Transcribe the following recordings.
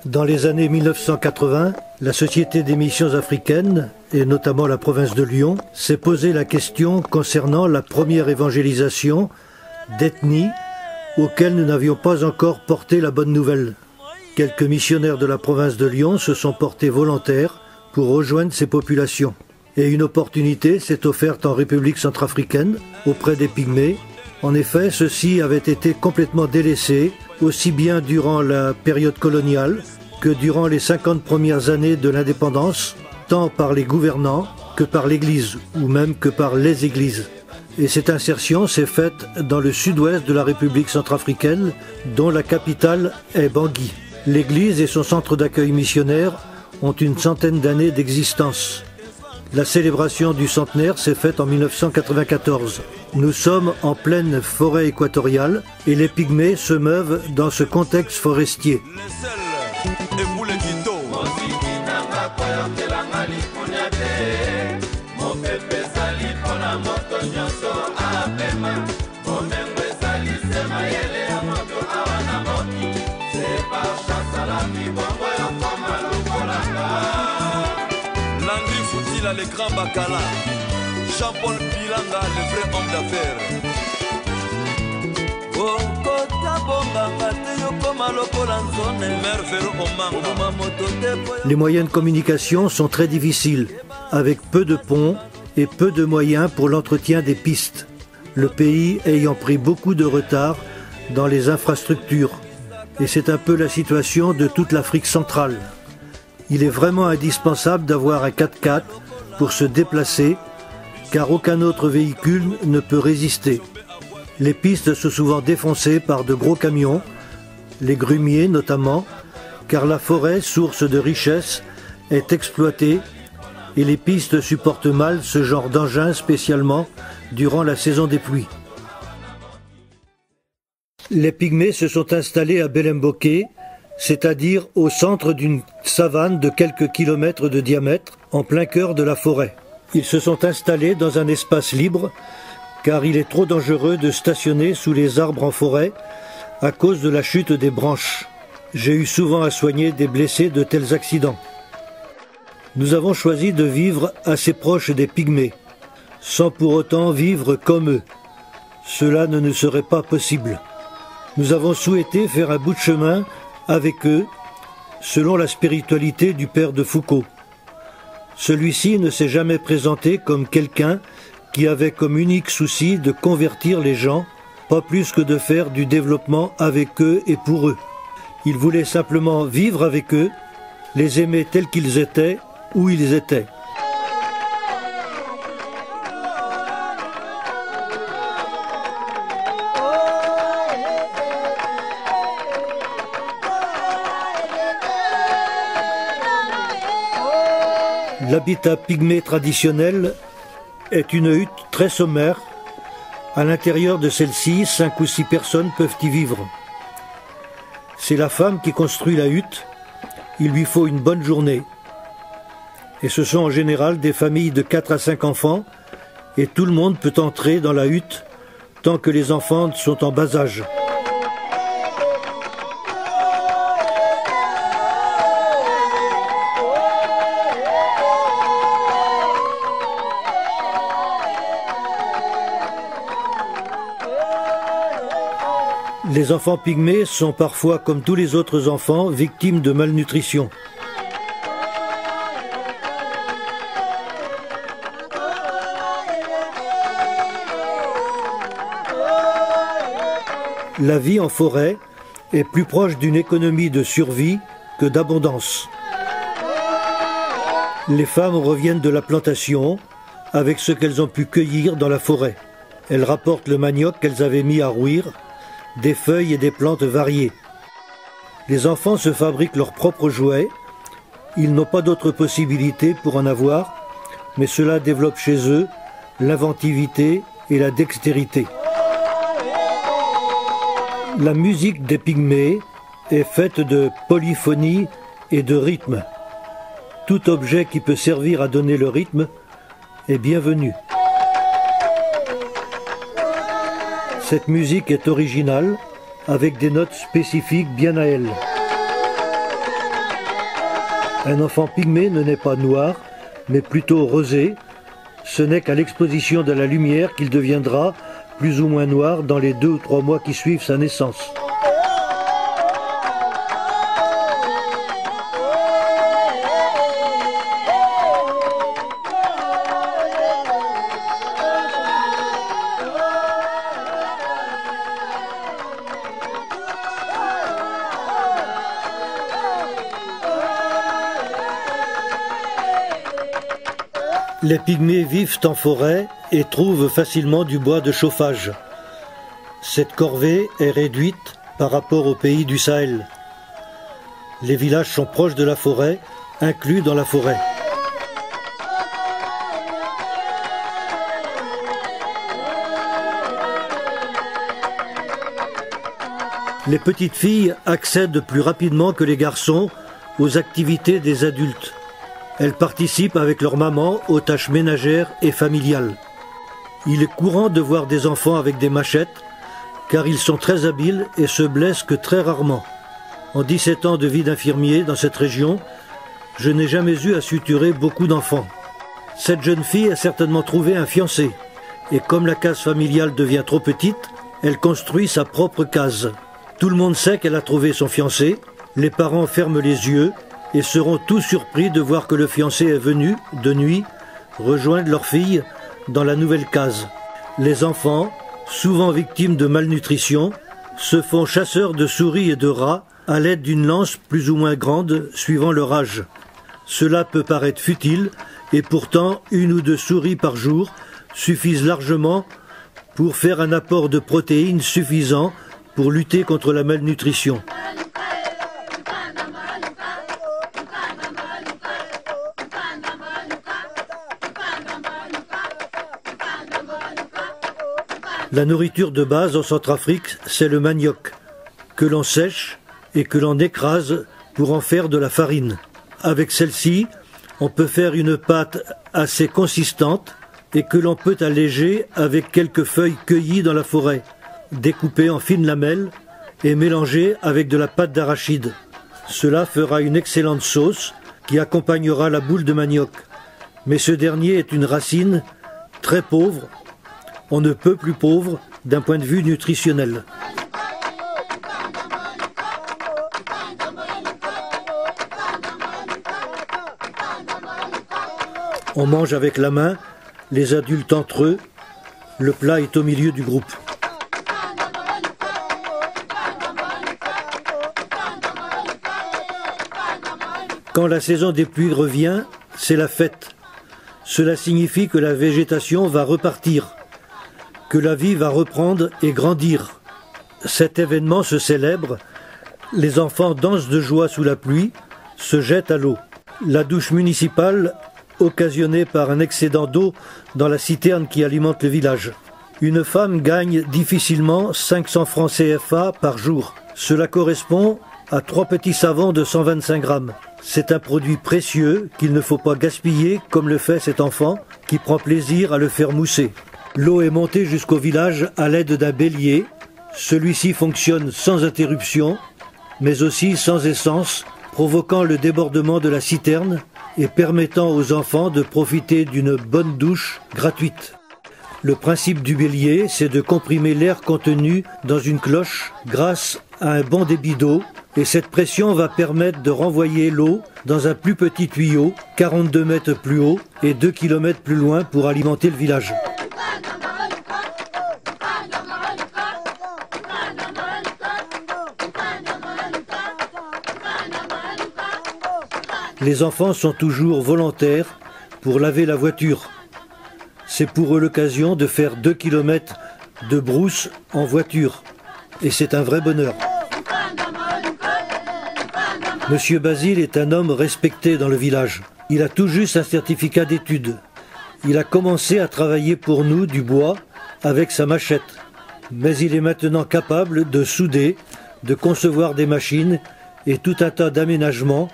Dans les années 1980, la Société des missions africaines, et notamment la province de Lyon, s'est posé la question concernant la première évangélisation d'ethnie auquel nous n'avions pas encore porté la bonne nouvelle. Quelques missionnaires de la province de Lyon se sont portés volontaires pour rejoindre ces populations. Et une opportunité s'est offerte en République centrafricaine auprès des Pygmées. En effet, ceux-ci avaient été complètement délaissés, aussi bien durant la période coloniale que durant les 50 premières années de l'indépendance, tant par les gouvernants que par l'Église, ou même que par les Églises. Et cette insertion s'est faite dans le sud-ouest de la République centrafricaine, dont la capitale est Bangui. L'Église et son centre d'accueil missionnaire ont une centaine d'années d'existence. La célébration du centenaire s'est faite en 1994. Nous sommes en pleine forêt équatoriale et les Pygmées se meuvent dans ce contexte forestier. Landry Foutila, le grand Bacala, Jean-Paul Pilanga, le vrai homme d'affaires. Les moyens de communication sont très difficiles, avec peu de ponts et peu de moyens pour l'entretien des pistes, le pays ayant pris beaucoup de retard dans les infrastructures. Et c'est un peu la situation de toute l'Afrique centrale. Il est vraiment indispensable d'avoir un 4x4 pour se déplacer, car aucun autre véhicule ne peut résister. Les pistes sont souvent défoncées par de gros camions, les grumiers notamment, car la forêt, source de richesse, est exploitée et les pistes supportent mal ce genre d'engin spécialement durant la saison des pluies. Les Pygmées se sont installés à Belemboké, c'est-à-dire au centre d'une savane de quelques kilomètres de diamètre, en plein cœur de la forêt. Ils se sont installés dans un espace libre, car il est trop dangereux de stationner sous les arbres en forêt à cause de la chute des branches. J'ai eu souvent à soigner des blessés de tels accidents. Nous avons choisi de vivre assez proche des Pygmées, sans pour autant vivre comme eux. Cela ne nous serait pas possible. Nous avons souhaité faire un bout de chemin avec eux, selon la spiritualité du père de Foucault. Celui-ci ne s'est jamais présenté comme quelqu'un qui avait comme unique souci de convertir les gens, pas plus que de faire du développement avec eux et pour eux. Il voulait simplement vivre avec eux, les aimer tels qu'ils étaient, où ils étaient. L'habitat pygmée traditionnel est une hutte très sommaire. À l'intérieur de celle-ci, 5 ou 6 personnes peuvent y vivre. C'est la femme qui construit la hutte. Il lui faut une bonne journée. Et ce sont en général des familles de 4 à 5 enfants, et tout le monde peut entrer dans la hutte tant que les enfants sont en bas âge. Les enfants pygmées sont parfois, comme tous les autres enfants, victimes de malnutrition. La vie en forêt est plus proche d'une économie de survie que d'abondance. Les femmes reviennent de la plantation avec ce qu'elles ont pu cueillir dans la forêt. Elles rapportent le manioc qu'elles avaient mis à rouir, des feuilles et des plantes variées. Les enfants se fabriquent leurs propres jouets. Ils n'ont pas d'autre possibilité pour en avoir, mais cela développe chez eux l'inventivité et la dextérité. La musique des Pygmées est faite de polyphonie et de rythme. Tout objet qui peut servir à donner le rythme est bienvenu. Cette musique est originale, avec des notes spécifiques bien à elle. Un enfant pygmée ne naît pas noir, mais plutôt rosé. Ce n'est qu'à l'exposition de la lumière qu'il deviendra plus ou moins noir dans les 2 ou 3 mois qui suivent sa naissance. Les pygmées vivent en forêt et trouvent facilement du bois de chauffage. Cette corvée est réduite par rapport aux pays du Sahel. Les villages sont proches de la forêt, inclus dans la forêt. Les petites filles accèdent plus rapidement que les garçons aux activités des adultes. Elles participent avec leur maman aux tâches ménagères et familiales. Il est courant de voir des enfants avec des machettes, car ils sont très habiles et se blessent que très rarement. En 17 ans de vie d'infirmier dans cette région, je n'ai jamais eu à suturer beaucoup d'enfants. Cette jeune fille a certainement trouvé un fiancé, et comme la case familiale devient trop petite, elle construit sa propre case. Tout le monde sait qu'elle a trouvé son fiancé, les parents ferment les yeux, et seront tous surpris de voir que le fiancé est venu, de nuit, rejoindre leur fille dans la nouvelle case. Les enfants, souvent victimes de malnutrition, se font chasseurs de souris et de rats à l'aide d'une lance plus ou moins grande suivant leur âge. Cela peut paraître futile, et pourtant 1 ou 2 souris par jour suffisent largement pour faire un apport de protéines suffisant pour lutter contre la malnutrition. La nourriture de base en Centrafrique, c'est le manioc, que l'on sèche et que l'on écrase pour en faire de la farine. Avec celle-ci, on peut faire une pâte assez consistante et que l'on peut alléger avec quelques feuilles cueillies dans la forêt, découpées en fines lamelles et mélangées avec de la pâte d'arachide. Cela fera une excellente sauce qui accompagnera la boule de manioc. Mais ce dernier est une racine très pauvre. On ne peut plus pauvre d'un point de vue nutritionnel. On mange avec la main, les adultes entre eux, le plat est au milieu du groupe. Quand la saison des pluies revient, c'est la fête. Cela signifie que la végétation va repartir, que la vie va reprendre et grandir. Cet événement se célèbre, les enfants dansent de joie sous la pluie, se jettent à l'eau. La douche municipale, occasionnée par un excédent d'eau dans la citerne qui alimente le village. Une femme gagne difficilement 500 francs CFA par jour. Cela correspond à 3 petits savons de 125 grammes. C'est un produit précieux qu'il ne faut pas gaspiller comme le fait cet enfant qui prend plaisir à le faire mousser. L'eau est montée jusqu'au village à l'aide d'un bélier. Celui-ci fonctionne sans interruption, mais aussi sans essence, provoquant le débordement de la citerne et permettant aux enfants de profiter d'une bonne douche gratuite. Le principe du bélier, c'est de comprimer l'air contenu dans une cloche grâce à un bon débit d'eau, et cette pression va permettre de renvoyer l'eau dans un plus petit tuyau, 42 mètres plus haut et 2 km plus loin pour alimenter le village. Les enfants sont toujours volontaires pour laver la voiture. C'est pour eux l'occasion de faire 2 km de brousse en voiture. Et c'est un vrai bonheur. Monsieur Basile est un homme respecté dans le village. Il a tout juste un certificat d'études. Il a commencé à travailler pour nous du bois avec sa machette. Mais il est maintenant capable de souder, de concevoir des machines et tout un tas d'aménagements,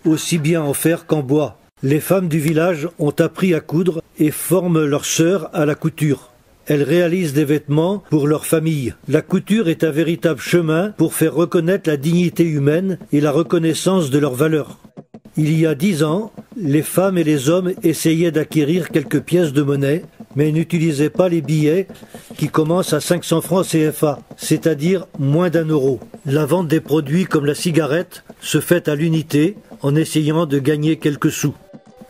aussi bien en fer qu'en bois. Les femmes du village ont appris à coudre et forment leurs sœurs à la couture. Elles réalisent des vêtements pour leur famille. La couture est un véritable chemin pour faire reconnaître la dignité humaine et la reconnaissance de leurs valeurs. Il y a 10 ans, les femmes et les hommes essayaient d'acquérir quelques pièces de monnaie, mais n'utilisaient pas les billets qui commencent à 500 francs CFA, c'est-à-dire moins d'1 €. La vente des produits comme la cigarette se fait à l'unité en essayant de gagner quelques sous.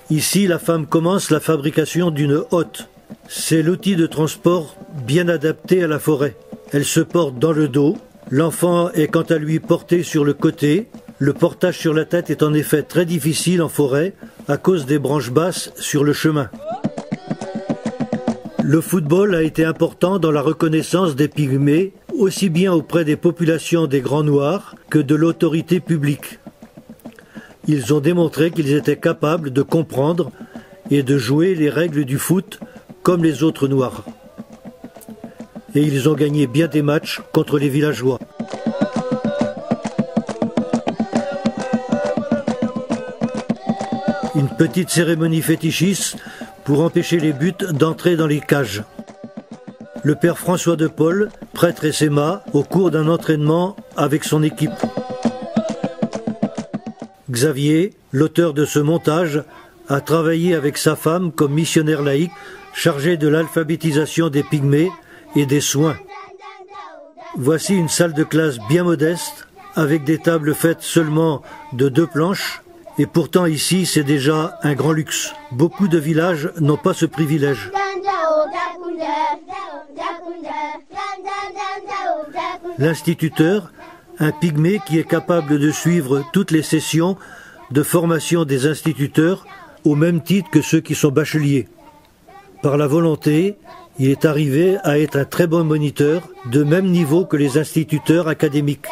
Ici, la femme commence la fabrication d'une hotte. C'est l'outil de transport bien adapté à la forêt. Elle se porte dans le dos, l'enfant est quant à lui porté sur le côté. Le portage sur la tête est en effet très difficile en forêt à cause des branches basses sur le chemin. Le football a été important dans la reconnaissance des pygmées, aussi bien auprès des populations des Grands Noirs que de l'autorité publique. Ils ont démontré qu'ils étaient capables de comprendre et de jouer les règles du foot comme les autres Noirs. Et ils ont gagné bien des matchs contre les villageois. Une petite cérémonie fétichiste pour empêcher les buts d'entrer dans les cages. Le père François de Paul, prêtre SMA, au cours d'un entraînement avec son équipe. Xavier, l'auteur de ce montage, a travaillé avec sa femme comme missionnaire laïque chargé de l'alphabétisation des pygmées et des soins. Voici une salle de classe bien modeste, avec des tables faites seulement de 2 planches, et pourtant ici c'est déjà un grand luxe. Beaucoup de villages n'ont pas ce privilège. L'instituteur, un pygmée qui est capable de suivre toutes les sessions de formation des instituteurs au même titre que ceux qui sont bacheliers. Par la volonté, il est arrivé à être un très bon moniteur, de même niveau que les instituteurs académiques.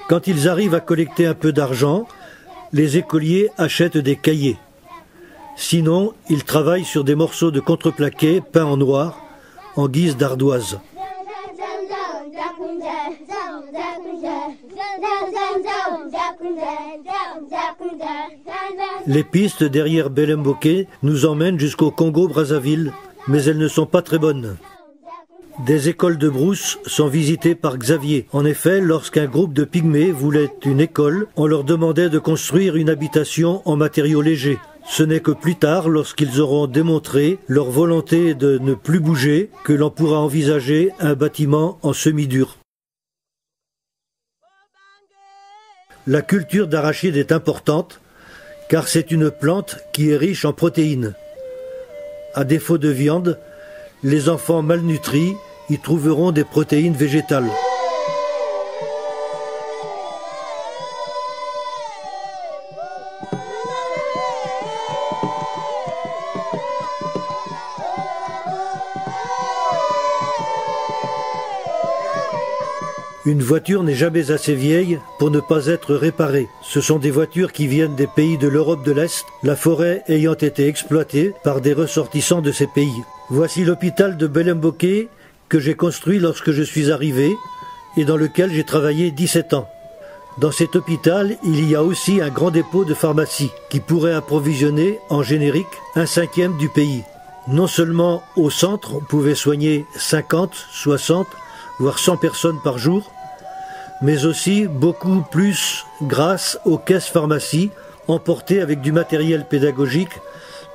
Quand ils arrivent à collecter un peu d'argent, les écoliers achètent des cahiers. Sinon, ils travaillent sur des morceaux de contreplaqué peints en noir, en guise d'ardoise. Les pistes derrière Belem-Boké nous emmènent jusqu'au Congo-Brazzaville, mais elles ne sont pas très bonnes. Des écoles de brousse sont visitées par Xavier. En effet, lorsqu'un groupe de pygmées voulait une école, on leur demandait de construire une habitation en matériaux légers. Ce n'est que plus tard, lorsqu'ils auront démontré leur volonté de ne plus bouger, que l'on pourra envisager un bâtiment en semi-dur. La culture d'arachide est importante, car c'est une plante qui est riche en protéines. À défaut de viande, les enfants malnutris y trouveront des protéines végétales. Une voiture n'est jamais assez vieille pour ne pas être réparée. Ce sont des voitures qui viennent des pays de l'Europe de l'Est, la forêt ayant été exploitée par des ressortissants de ces pays. Voici l'hôpital de Belem-Boké que j'ai construit lorsque je suis arrivé et dans lequel j'ai travaillé 17 ans. Dans cet hôpital, il y a aussi un grand dépôt de pharmacie qui pourrait approvisionner en générique 1/5 du pays. Non seulement au centre, on pouvait soigner 50, 60, voire 100 personnes par jour, mais aussi beaucoup plus grâce aux caisses pharmacie emportées avec du matériel pédagogique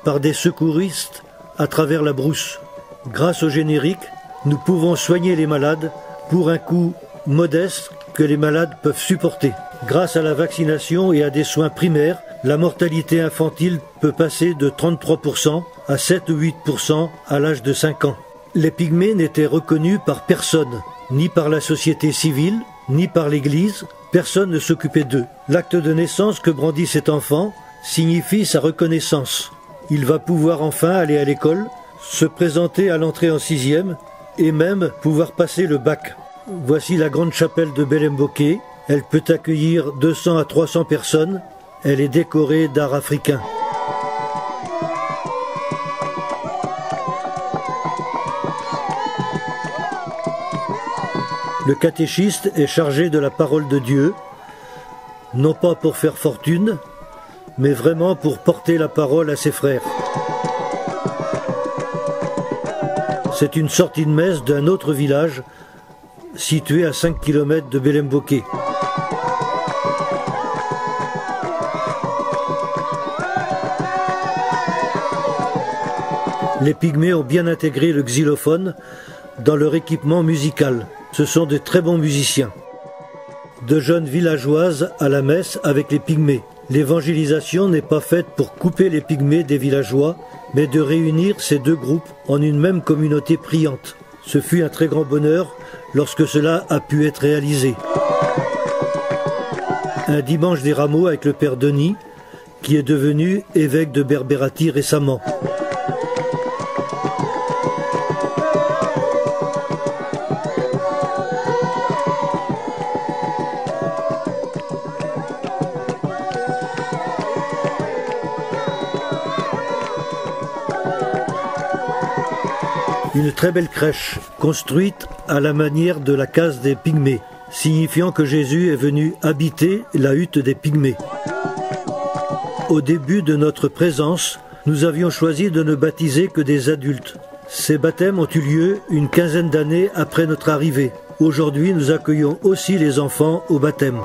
par des secouristes à travers la brousse. Grâce au générique, nous pouvons soigner les malades pour un coût modeste que les malades peuvent supporter. Grâce à la vaccination et à des soins primaires, la mortalité infantile peut passer de 33% à 7 ou 8% à l'âge de 5 ans. Les pygmées n'étaient reconnus par personne, ni par la société civile, ni par l'Église. Personne ne s'occupait d'eux. L'acte de naissance que brandit cet enfant signifie sa reconnaissance. Il va pouvoir enfin aller à l'école, se présenter à l'entrée en 6e et même pouvoir passer le bac. Voici la grande chapelle de Belem-Boké. Elle peut accueillir 200 à 300 personnes. Elle est décorée d'art africain. Le catéchiste est chargé de la parole de Dieu, non pas pour faire fortune, mais vraiment pour porter la parole à ses frères. C'est une sortie de messe d'un autre village, situé à 5 km de Belem-Boké. Les Pygmées ont bien intégré le xylophone dans leur équipement musical. Ce sont de très bons musiciens. De jeunes villageoises à la messe avec les Pygmées. L'évangélisation n'est pas faite pour couper les Pygmées des villageois, mais de réunir ces deux groupes en une même communauté priante. Ce fut un très grand bonheur lorsque cela a pu être réalisé. Un dimanche des rameaux avec le père Denis, qui est devenu évêque de Berbérati récemment. Une très belle crèche, construite à la manière de la case des Pygmées, signifiant que Jésus est venu habiter la hutte des Pygmées. Au début de notre présence, nous avions choisi de ne baptiser que des adultes. Ces baptêmes ont eu lieu une quinzaine d'années après notre arrivée. Aujourd'hui, nous accueillons aussi les enfants au baptême.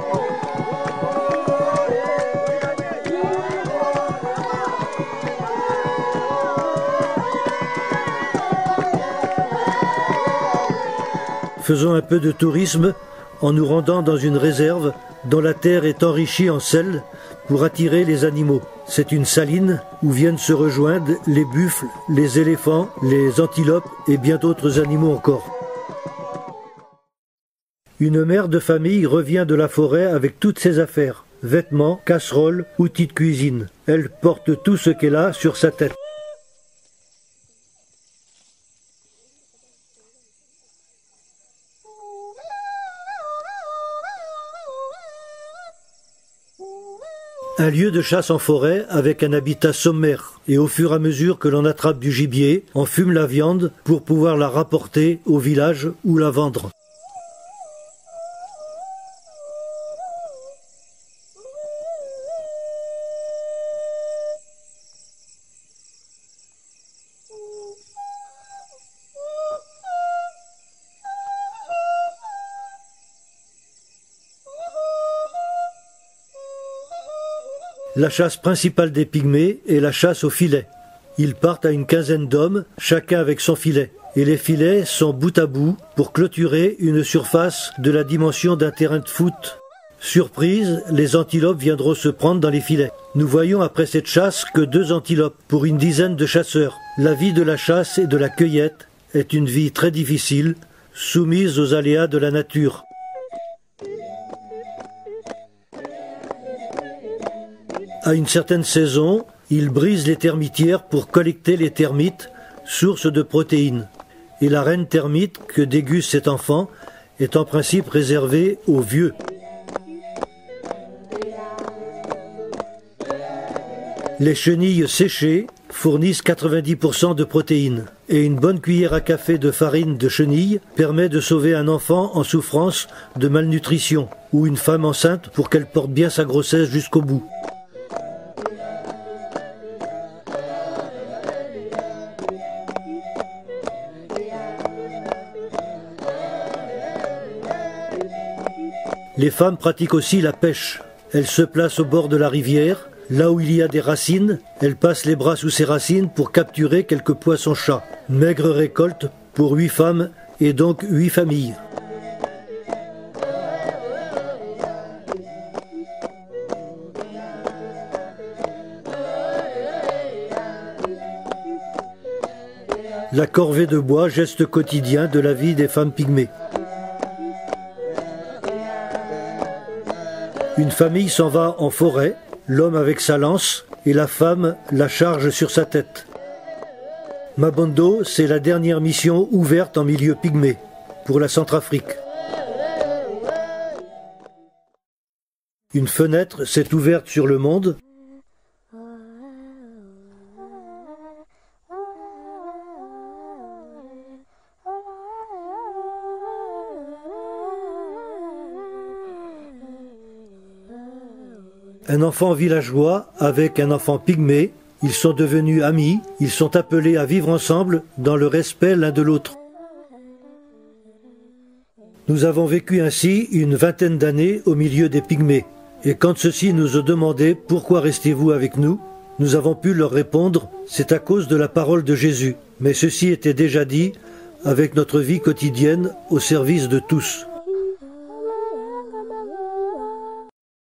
Faisons un peu de tourisme en nous rendant dans une réserve dont la terre est enrichie en sel pour attirer les animaux. C'est une saline où viennent se rejoindre les buffles, les éléphants, les antilopes et bien d'autres animaux encore. Une mère de famille revient de la forêt avec toutes ses affaires, vêtements, casseroles, outils de cuisine. Elle porte tout ce qu'elle a sur sa tête. Un lieu de chasse en forêt avec un habitat sommaire et au fur et à mesure que l'on attrape du gibier, on fume la viande pour pouvoir la rapporter au village ou la vendre. La chasse principale des Pygmées est la chasse au filet. Ils partent à une quinzaine d'hommes, chacun avec son filet. Et les filets sont bout à bout pour clôturer une surface de la dimension d'un terrain de foot. Surprise, les antilopes viendront se prendre dans les filets. Nous voyons après cette chasse que 2 antilopes pour une dizaine de chasseurs. La vie de la chasse et de la cueillette est une vie très difficile, soumise aux aléas de la nature. À une certaine saison, ils brisent les termitières pour collecter les termites, source de protéines. Et la reine termite que déguste cet enfant est en principe réservée aux vieux. Les chenilles séchées fournissent 90% de protéines. Et une bonne cuillère à café de farine de chenille permet de sauver un enfant en souffrance de malnutrition ou une femme enceinte pour qu'elle porte bien sa grossesse jusqu'au bout. Les femmes pratiquent aussi la pêche. Elles se placent au bord de la rivière, là où il y a des racines. Elles passent les bras sous ces racines pour capturer quelques poissons-chats. Maigre récolte pour 8 femmes et donc 8 familles. La corvée de bois, geste quotidien de la vie des femmes pygmées. Une famille s'en va en forêt, l'homme avec sa lance et la femme la charge sur sa tête. Mabondo, c'est la dernière mission ouverte en milieu pygmée pour la Centrafrique. Une fenêtre s'est ouverte sur le monde. un enfant villageois avec un enfant pygmée. Ils sont devenus amis, ils sont appelés à vivre ensemble dans le respect l'un de l'autre. Nous avons vécu ainsi une vingtaine d'années au milieu des pygmées. Et quand ceux-ci nous ont demandé « Pourquoi restez-vous avec nous ?», nous avons pu leur répondre « C'est à cause de la parole de Jésus ». Mais ceci était déjà dit avec notre vie quotidienne au service de tous.